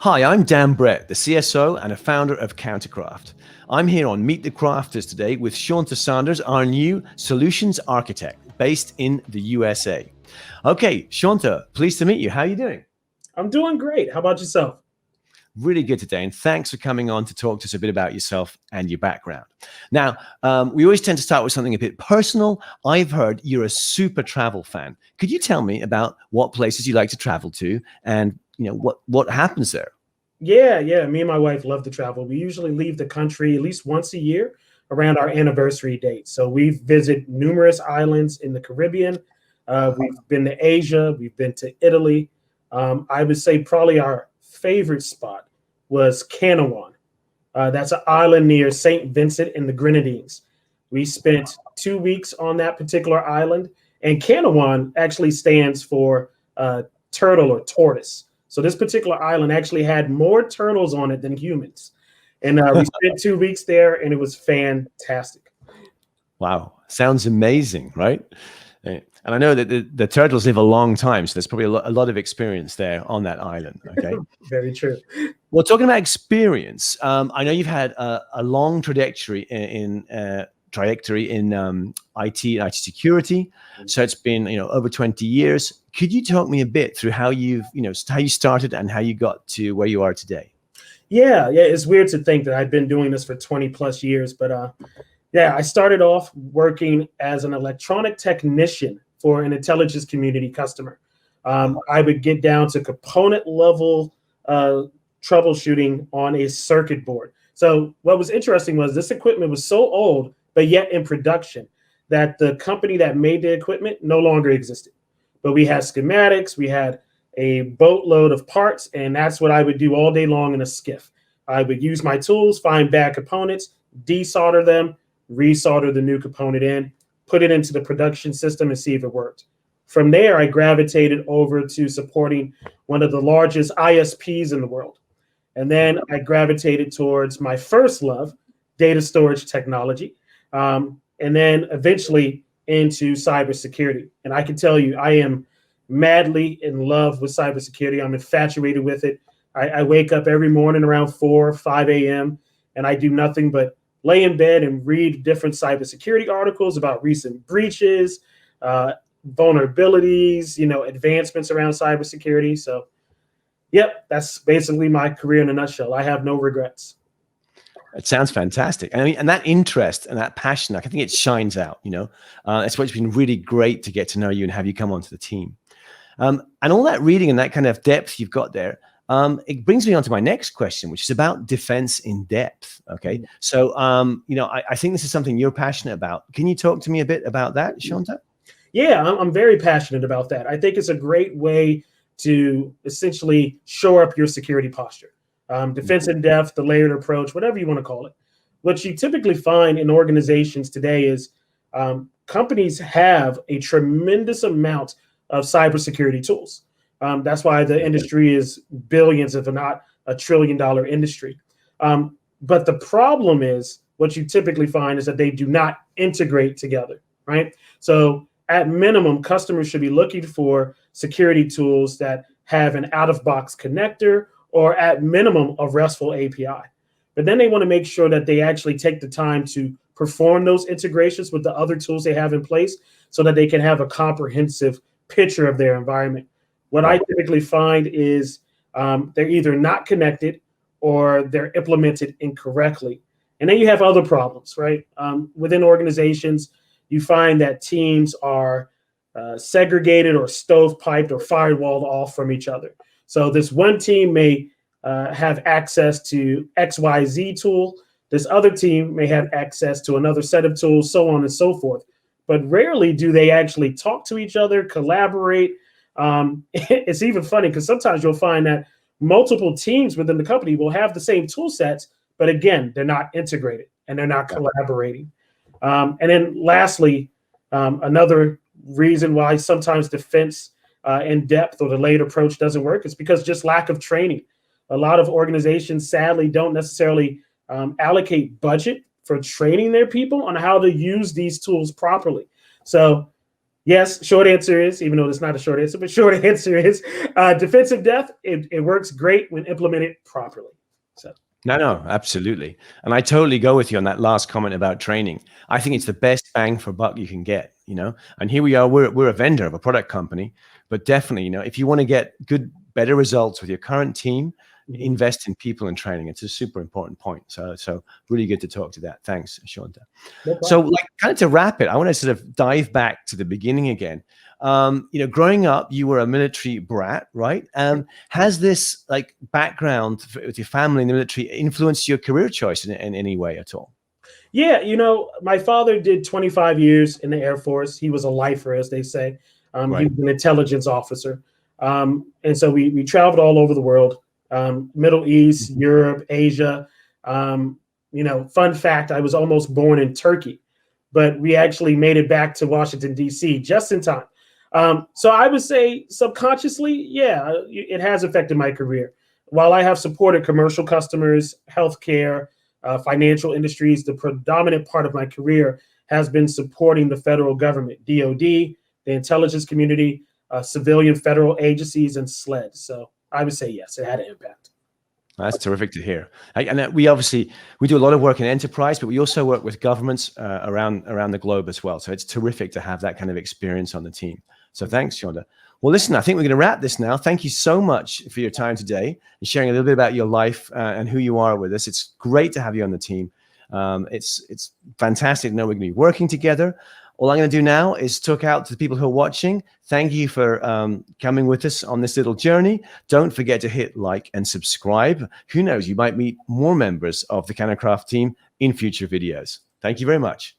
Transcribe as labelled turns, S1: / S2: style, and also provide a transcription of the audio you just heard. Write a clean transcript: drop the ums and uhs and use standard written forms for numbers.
S1: Hi, I'm Dan Brett, the CSO and a founder of CounterCraft. I'm here on Meet the Crafters today with Shunta Sanders, our new solutions architect based in the USA. Okay, Shunta, pleased to meet you. How are you doing?
S2: I'm doing great. How about yourself?
S1: Really good today, and thanks for coming on to talk to us a bit about yourself and your background. Now, we always tend to start with something a bit personal. I've heard you're a super travel fan. Could you tell me about what places you like to travel to, and what happens there?
S2: Yeah. Me and my wife love to travel. We usually leave the country at least once a year around our anniversary date. So we've visited numerous islands in the Caribbean. We've been to Asia. We've been to Italy. I would say probably our favorite spot was Canawan. That's an island near St. Vincent and the Grenadines. We spent 2 weeks on that particular island, and Canawan actually stands for turtle or tortoise. So this particular island actually had more turtles on it than humans. And we spent 2 weeks there, and it was fantastic.
S1: Wow, sounds amazing, right? And I know that the turtles live a long time, so there's probably a lot of experience there on that island. Okay.
S2: Very true.
S1: Well, talking about experience, I know you've had a long trajectory in IT and IT security. So it's been over 20 years. Could you talk me a bit through how how you started and how you got to where you are today?
S2: Yeah. It's weird to think that I've been doing this for 20 plus years, but yeah, I started off working as an electronic technician for an intelligence community customer. I would get down to component level troubleshooting on a circuit board. So what was interesting was this equipment was so old, but yet in production, that the company that made the equipment no longer existed. But we had schematics, we had a boatload of parts, and that's what I would do all day long in a skiff. I would use my tools, find bad components, desolder them, resolder the new component in, put it into the production system and see if it worked. From there, I gravitated over to supporting one of the largest ISPs in the world. And then I gravitated towards my first love, data storage technology, and then eventually into cybersecurity. And I can tell you, I am madly in love with cybersecurity. I'm infatuated with it. I wake up every morning around 4 or 5 a.m. and I do nothing but lay in bed and read different cybersecurity articles about recent breaches, vulnerabilities, advancements around cybersecurity. So, yep, that's basically my career in a nutshell. I have no regrets.
S1: It sounds fantastic. I mean, and that interest and that passion, I think it shines out. That's why it's been really great to get to know you and have you come onto the team. And all that reading and that kind of depth you've got there, it brings me on to my next question, which is about defense in depth. Okay. So, I think this is something you're passionate about. Can you talk to me a bit about that, Shunta?
S2: Yeah, I'm very passionate about that. I think it's a great way to essentially shore up your security posture. Defense in depth, the layered approach, whatever you want to call it. What you typically find in organizations today is companies have a tremendous amount of cybersecurity tools. That's why the industry is billions, if not $1 trillion industry. But the problem is what you typically find is that they do not integrate together, right? So at minimum, customers should be looking for security tools that have an out-of-box connector or at minimum a RESTful API. But then they want to make sure that they actually take the time to perform those integrations with the other tools they have in place so that they can have a comprehensive picture of their environment. What I typically find is they're either not connected or they're implemented incorrectly. And then you have other problems, right? Within organizations, you find that teams are segregated or stovepiped or firewalled off from each other. So this one team may have access to XYZ tool. This other team may have access to another set of tools, so on and so forth. But rarely do they actually talk to each other, collaborate. It's even funny because sometimes you'll find that multiple teams within the company will have the same tool sets, but again, they're not integrated and they're not collaborating. And then lastly, another reason why sometimes defense in depth or the layered approach doesn't work is because just lack of training. A lot of organizations sadly don't necessarily allocate budget for training their people on how to use these tools properly. So Yes, short answer is, even though it's not a short answer, but short answer is defensive depth. It works great when implemented properly. So
S1: No, no, absolutely. And I totally go with you on that last comment about training. I think it's the best bang for buck you can get, you know. And here we are, we're a vendor of a product company, but definitely, you know, if you want to get good, better results with your current team,
S2: mhm,
S1: invest in people and training. It's a super important point. So really good to talk to that. Thanks, Shunta.
S2: no
S1: So,
S2: problem.
S1: like, kind of to wrap it, I want to sort of dive back to the beginning again. You know, growing up, you were a military brat, right? Has this like background with your family in the military influenced your career choice in any way at all?
S2: Yeah, my father did 25 years in the Air Force. He was a lifer, as they say. He
S1: Right.
S2: was an intelligence officer. And so we traveled all over the world, Middle East,
S1: Mhm.
S2: Europe, Asia. Fun fact, I was almost born in Turkey, but we actually made it back to Washington, D.C. just in time. So I would say subconsciously, yeah, it has affected my career. While I have supported commercial customers, healthcare, financial industries, the predominant part of my career has been supporting the federal government, DoD, the intelligence community, civilian federal agencies, and SLED. So I would say yes, it had an impact.
S1: That's terrific to hear. And we obviously we do a lot of work in enterprise, but we also work with governments around the globe as well. So it's terrific to have that kind of experience on the team. So thanks, Shonda. Well, listen, I think we're going to wrap this now. Thank you so much for your time today and sharing a little bit about your life and who you are with us. It's great to have you on the team. It's fantastic to know we're going to be working together. All I'm going to do now is talk out to the people who are watching. Thank you for coming with us on this little journey. Don't forget to hit like and subscribe. Who knows, you might meet more members of the CounterCraft team in future videos. Thank you very much.